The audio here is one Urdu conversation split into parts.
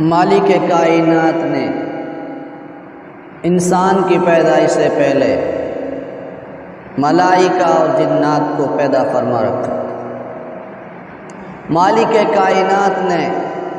مالک کائنات نے انسان کی پیدائش سے پہلے ملائکہ اور جنات کو پیدا فرما رکھا۔ مالک کائنات نے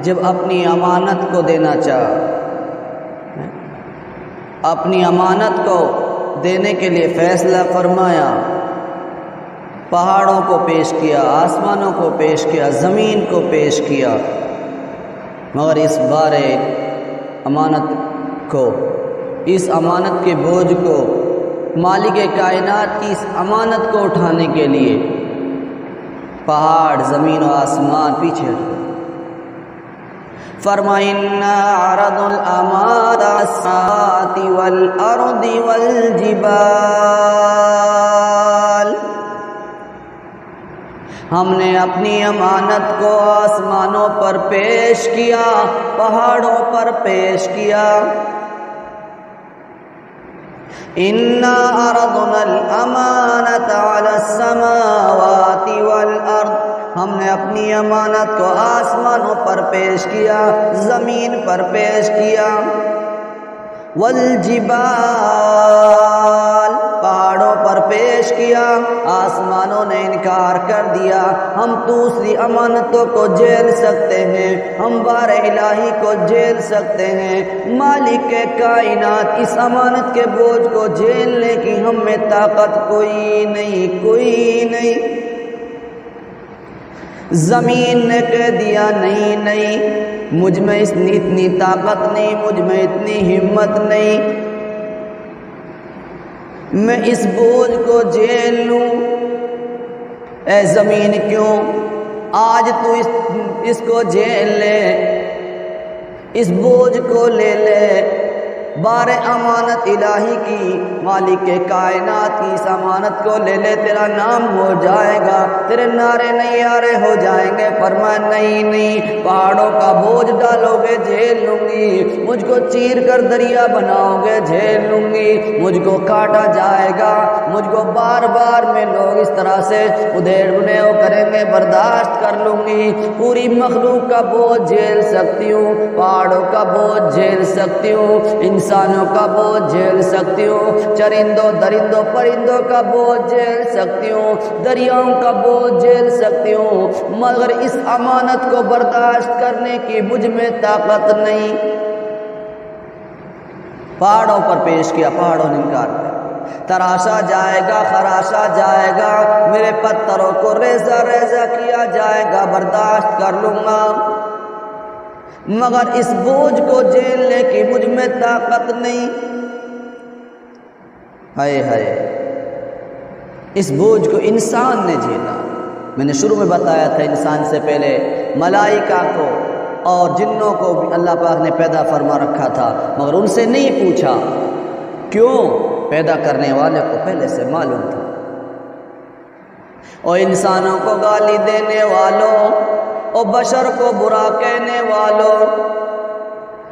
جب اپنی امانت کو دینا چاہا، اپنی امانت کو دینے کے لیے فیصلہ فرمایا، پہاڑوں کو پیش کیا، آسمانوں کو پیش کیا، زمین کو پیش کیا، مگر اس بارے امانت کو، اس امانت کے بوجھ کو، مالک کائنات کی اس امانت کو اٹھانے کے لیے پہاڑ، زمین و آسمان پیچھے ہٹ گئے۔ فرمایا اِنَّا عَرَضْنَا الْأَمَانَةَ عَلَى السَّمَاوَاتِ وَالْأَرْضِ وَالْجِبَالِ، ہم نے اپنی امانت کو آسمانوں پر پیش کیا، پہاڑوں پر پیش کیا۔ اِنَّا عَرَضْنَا الْأَمَانَةَ عَلَى السَّمَاوَاتِ وَالْأَرْضِ، ہم نے اپنی امانت کو آسمانوں پر پیش کیا، زمین پر پیش کیا، والجبال، پہاڑوں پر پیش کیا، آسمانوں نے انکار کر دیا۔ ہم دوسری امانتوں کو جھیل سکتے ہیں، ہم بار الہی کو جھیل سکتے ہیں، مالک کائنات اس امانت کے بوجھ کو جھیلنے کی ہم میں طاقت کوئی نہیں، کوئی نہیں۔ زمین نے کہہ دیا نہیں، مجھ میں اتنی طاقت نہیں، مجھ میں اتنی ہمت نہیں، میں اس بوجھ کو جھیل لوں۔ اے زمین کیوں، آج تو اس کو جھیل لے، اس بوجھ کو لے لے، بار امانت الہی کی، مالک کائنات کی اس امانت کو لے لے، تیرا نام ہو جائے گا، تیرے نعرے نعرے ہو جائیں گے۔ فرمایا نہیں، پہاڑوں کا بوجھ ڈالو گے جھیل لوں گی، مجھ کو چیر کر دریا بناؤ گے جھیل لوں گی، مجھ کو کاٹا جائے گا، مجھ کو بار بار میں لوگ اس طرح سے ادھیڑنے کریں گے، برداشت کر لوں گی۔ پوری مخلوق کا بوجھ جھیل سکتی ہوں، پہاڑوں کا بوجھ جھیل سکتی ہوں، انسانوں کا بوجھ جھیل سکتی ہوں، چرندوں درندوں پرندوں کا بوجھ جھیل سکتی ہوں، دریاؤں کا بوجھ جھیل سکتی ہوں، مگر اس امانت کو برداشت کرنے کی مجھ میں طاقت نہیں۔ پہاڑوں پر پیش کیا، پہاڑوں نے انکار کیا، تراشا جائے گا، خراشا جائے گا، میرے پتھروں کو ریزہ ریزہ کیا جائے گا، برداشت کر لوں گا، مگر اس بوجھ کو جھیلنے کی مجھ میں طاقت نہیں۔ ہائے ہائے، اس بوجھ کو انسان نے جھیلا۔ میں نے شروع میں بتایا تھا، انسان سے پہلے ملائکہ کو اور جنوں کو بھی اللہ پاک نے پیدا فرما رکھا تھا، مگر ان سے نہیں پوچھا، کیوں؟ پیدا کرنے والے کو پہلے سے معلوم تھا۔ اور انسانوں کو گالی دینے والوں اور بشر کو برا کہنے والوں،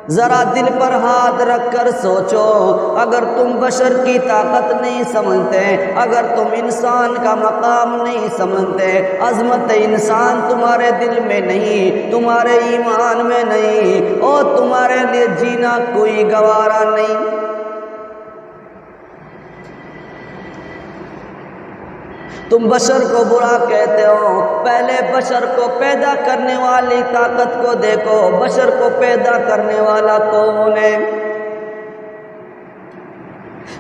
ذرا دل پر ہاتھ رکھ کر سوچو، اگر تم بشر کی طاقت نہیں سمجھتے، اگر تم انسان کا مقام نہیں سمجھتے، عظمت انسان تمہارے دل میں نہیں، تمہارے ایمان میں نہیں، اور تمہارے لیے جینا کوئی گوارا نہیں۔ تم بشر کو برا کہتے ہو، پہلے بشر کو پیدا کرنے والی طاقت کو دیکھو، بشر کو پیدا کرنے والا کون ہے؟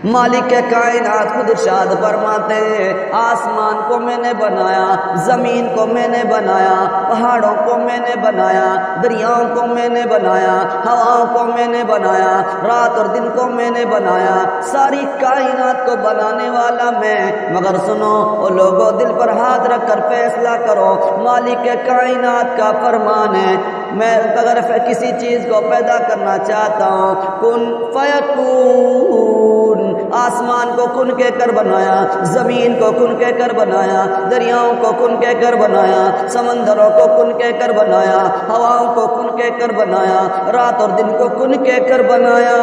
مالک کائنات خود ارشاد فرماتے ہیں، آسمان کو میں نے بنایا، زمین کو میں نے بنایا، پہاڑوں کو میں نے بنایا، دریاؤں کو میں نے بنایا، ہواؤں کو میں نے بنایا، رات اور دن کو میں نے بنایا، ساری کائنات کو بنانے والا میں۔ مگر سنو او لوگوں، دل پر ہاتھ رکھ کر فیصلہ کرو، مالک کائنات کا فرمان ہے، میں اگر کسی چیز کو پیدا کرنا چاہتا ہوں، کن فیکون، آسمان کو کن کہہ کر بنایا، زمین کو کن کہہ کر بنایا، دریاؤں کو کن کہہ کر بنایا، سمندروں کو کن کہہ کر بنایا، ہواؤں کو کن کہہ کر بنایا، رات اور دن کو کن کہہ کر بنایا۔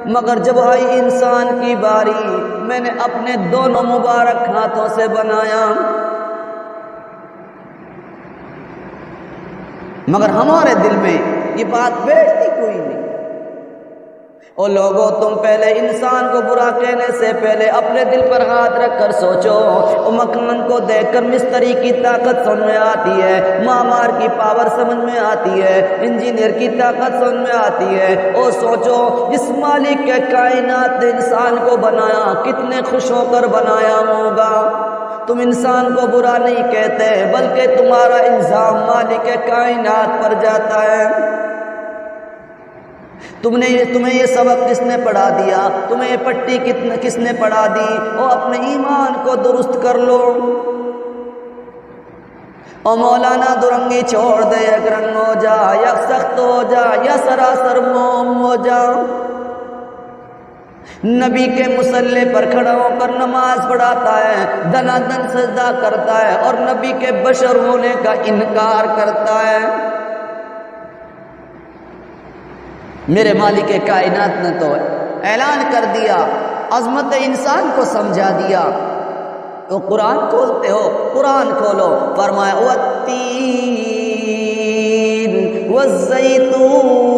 مگر جب آئی انسان کی باری، میں نے اپنے دونوں مبارک ہاتھوں سے بنایا، مگر ہمارے دل میں یہ بات بیٹھتی کوئی نہیں۔ او لوگو تم پہلے انسان کو برا کہنے سے پہلے اپنے دل پر ہاتھ رکھ کر سوچو۔ او مکمن کو دیکھ کر مستری کی طاقت سمجھ میں آتی ہے، معمار کی پاور سمجھ میں آتی ہے، انجینئر کی طاقت سمجھ میں آتی ہے۔ او سوچو جس مالک کے کائنات نے انسان کو بنایا کتنے خوش ہو کر بنایا ہوگا۔ تم انسان کو برا نہیں کہتے بلکہ تمہارا الزام مالک کائنات پر جاتا ہے۔ تمہیں یہ سبق کس نے پڑھا دیا؟ تمہیں یہ پٹی کس نے پڑھا دی؟ او اپنے ایمان کو درست کر لو۔ او مولانا درنگی چھوڑ دے، یک رنگ ہو جا، یک سخت ہو جا، یا سراسر موم ہو جا۔ نبی کے مصلی پر کھڑا ہو کر نماز پڑھاتا ہے، دنا دن سجدہ کرتا ہے اور نبی کے بشر ہونے کا انکار کرتا ہے۔ میرے مالک کائنات نے تو اعلان کر دیا، عظمت انسان کو سمجھا دیا۔ تو قرآن کھولتے ہو، قرآن کھولو، فرمایا والتین والزیتون۔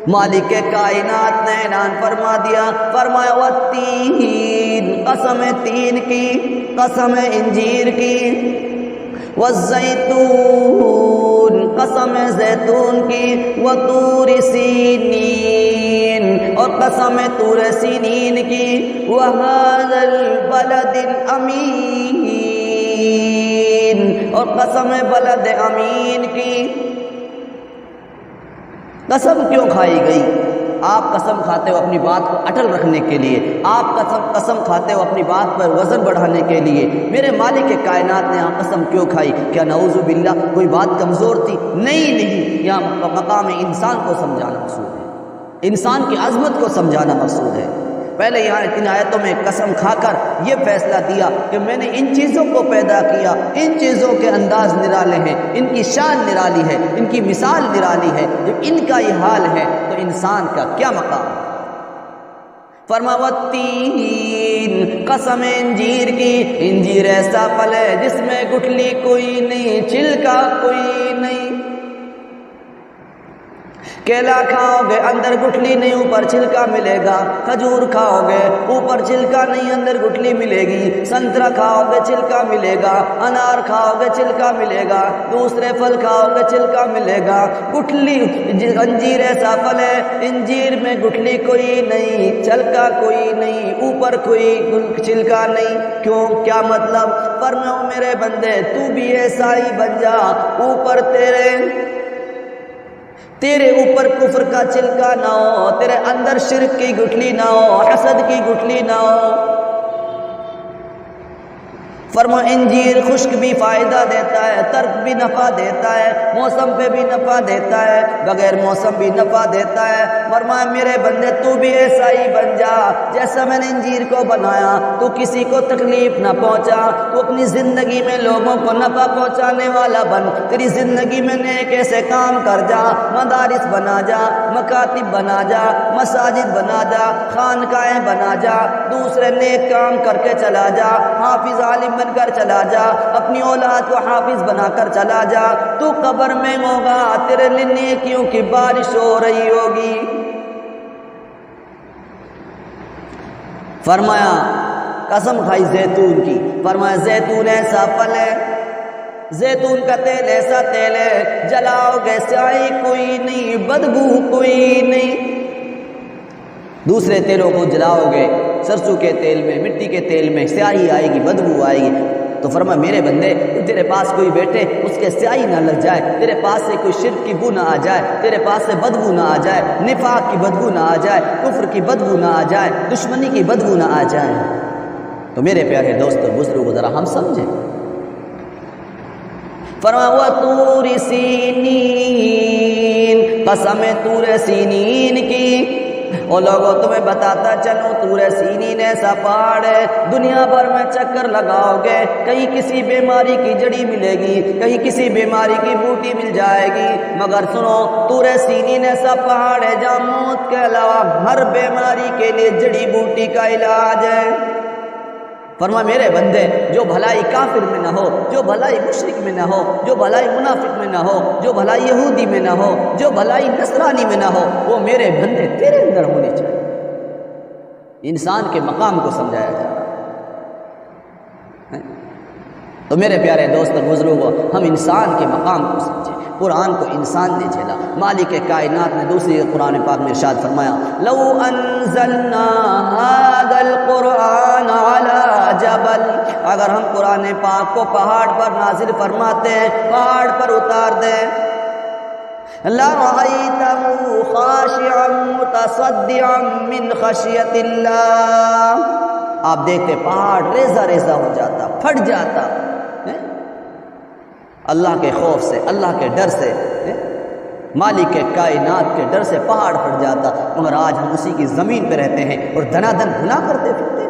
مالک کائنات نے اعلان فرما دیا، فرمایا والتین، قسم تین کی، قسم انجیر کی، والزیتون، قسم زیتون کی، وطور سینین، اور قسم طور سینین کی، وَهَذَا الْبَلَدِ الْأَمِينِ، اور قسم بلد امین کی۔ قسم کیوں کھائی گئی؟ آپ قسم کھاتے ہو اپنی بات کو اٹل رکھنے کے لیے، آپ قسم کھاتے ہو اپنی بات پر وزن بڑھانے کے لیے۔ میرے مالک کائنات نے یہاں قسم کیوں کھائی؟ کیا نعوذ باللہ کوئی بات کمزور تھی؟ نہیں، یہاں مقام انسان کو سمجھانا مقصود ہے، انسان کی عظمت کو سمجھانا مقصود ہے۔ پہلے یہاں ان آیتوں میں قسم کھا کر یہ فیصلہ دیا کہ میں نے ان چیزوں کو پیدا کیا، ان چیزوں کے انداز نرالے ہیں، ان کی شان نرالی ہے، ان کی مثال نرالی ہے۔ جب ان کا یہ حال ہے تو انسان کا کیا مقام؟ فرمایا والتین، قسم انجیر کی، انجیر ایسا پھل ہے جس میں گٹھلی کوئی نہیں، چھلکا کوئی نہیں۔ کیلا کھاؤ گے اندر گٹھلی نہیں اوپر چھلکا ملے گا، کھجور کھاؤ گے اوپر چھلکا نہیں اندر گٹھلی ملے گی، سنترا کھاؤ گے چھلکا ملے گا، انار کھاؤ گے چھلکا ملے گا، دوسرے پھل کھاؤ گے چھلکا ملے گا۔ گٹھلی انجیر ایسا پھل ہے انجیر میں گٹھلی کوئی نہیں، چھلکا کوئی نہیں، اوپر کوئی چھلکا نہیں۔ کیوں؟ کیا مطلب؟ فرماؤ میرے بندے تو بھی ایسا ہی بن جا، اوپر تیرے اوپر کفر کا چھلکا نہ ہو، تیرے اندر شرک کی گٹھلی نہ ہو، حسد کی گٹھلی نہ ہو۔ فرما انجیر خشک بھی فائدہ دیتا ہے، ترک بھی نفع دیتا ہے، موسم پہ بھی نفع دیتا ہے، بغیر موسم بھی نفع دیتا ہے۔ فرما میرے بندے تو بھی ایسا ہی بن جا جیسا میں نے انجیر کو بنایا، تو کسی کو تکلیف نہ پہنچا، تو اپنی زندگی میں لوگوں کو نفع پہنچانے والا بن۔ تیری زندگی میں نیک ایسے کام کر جا، مدارس بنا جا، مکاتب بنا جا، مساجد بنا جا، خانقاہیں بنا جا، دوسرے نیک کام کر کے چلا جا، حافظ عالم بن کر چلا جا، اپنی اولاد کو حافظ بنا کر چلا جا، تو قبر میں ہوگا تیرے لیے نیکیوں کی بارش ہو رہی ہوگی۔ فرمایا قسم کھائی زیتون کی، فرمایا زیتون ایسا پھل ہے، زیتون کا تیل ایسا تیل ہے جلاؤ گے سیاہی کوئی نہیں، بدبو کوئی نہیں۔ دوسرے تیلوں کو جلاؤ گے، سرسوں کے تیل میں، مٹی کے تیل میں سیاہی آئے گی، بدبو آئے گی۔ تو فرمایا میرے بندے تیرے پاس کوئی بیٹھے اس کے سیاہی نہ لگ جائے، تیرے پاس سے کوئی شرک کی بو نہ آ جائے، تیرے پاس سے بدبو نہ آ جائے، نفاق کی بدبو نہ آ جائے، کفر کی بدبو نہ آ جائے، دشمنی کی بدبو نہ آ جائے۔ تو میرے پیارے دوستو بزرگو ذرا ہم سمجھیں۔ فرمایا وطور سینین، قسم طور سینین کی۔ اور لوگوں تمہیں بتاتا چلوں طور سینین ایسا پہاڑ ہے، دنیا بھر میں چکر لگاؤ گے کہیں کسی بیماری کی جڑی ملے گی، کہیں کسی بیماری کی بوٹی مل جائے گی، مگر سنو طور سینین ایسا پہاڑ ہے جہاں موت کے علاوہ ہر بیماری کے لیے جڑی بوٹی کا علاج ہے۔ فرما میرے بندے جو بھلائی کافر میں نہ ہو، جو بھلائی مشرک میں نہ ہو، جو بھلائی منافق میں نہ ہو، جو بھلائی یہودی میں نہ ہو، جو بھلائی نصرانی میں نہ ہو، وہ میرے بندے تیرے اندر ہونی چاہیے۔ انسان کے مقام کو سمجھایا جا رہا ہے۔ تو میرے پیارے دوست اور بزرگوں، ہم انسان کے مقام کو سمجھیں۔ قرآن کو انسان نے جھیلا۔ مالک کائنات نے دوسری قرآن پاک میں ارشاد فرمایا، لو انزلنا هذا القرآن على جبل، اگر ہم قرآن پاک کو پہاڑ پر نازل فرماتے ہیں، پہاڑ پر اتار دیں، لرأيته خاشعا متصدعا من خشية اللہ، آپ دیکھتے پہاڑ ریزہ ریزہ ہو جاتا، پھٹ جاتا اللہ کے خوف سے، اللہ کے ڈر سے، مالک کے کائنات کے ڈر سے پہاڑ پھٹ جاتا۔ مگر آج ہم اسی کی زمین پہ رہتے ہیں اور دنا دن گناہ کرتے پھرتے ہیں۔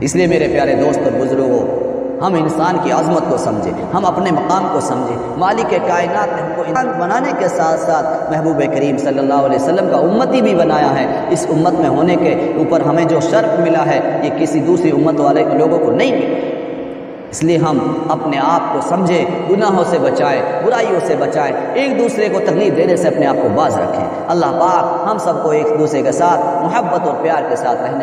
اس لیے میرے پیارے دوست اور بزرگوں، ہم انسان کی عظمت کو سمجھیں، ہم اپنے مقام کو سمجھیں۔ مالک کائنات نے ہم کو انسان بنانے کے ساتھ ساتھ محبوب کریم صلی اللہ علیہ وسلم کا امتی بھی بنایا ہے۔ اس امت میں ہونے کے اوپر ہمیں جو شرف ملا ہے یہ کسی دوسری امت والے لوگوں کو نہیں ملا۔ اس لیے ہم اپنے آپ کو سمجھیں، گناہوں سے بچائیں، برائیوں سے بچائیں، ایک دوسرے کو تکلیف دینے سے اپنے آپ کو باز رکھیں۔ اللہ پاک ہم سب کو ایک دوسرے کے ساتھ محبت اور پیار کے ساتھ رہنے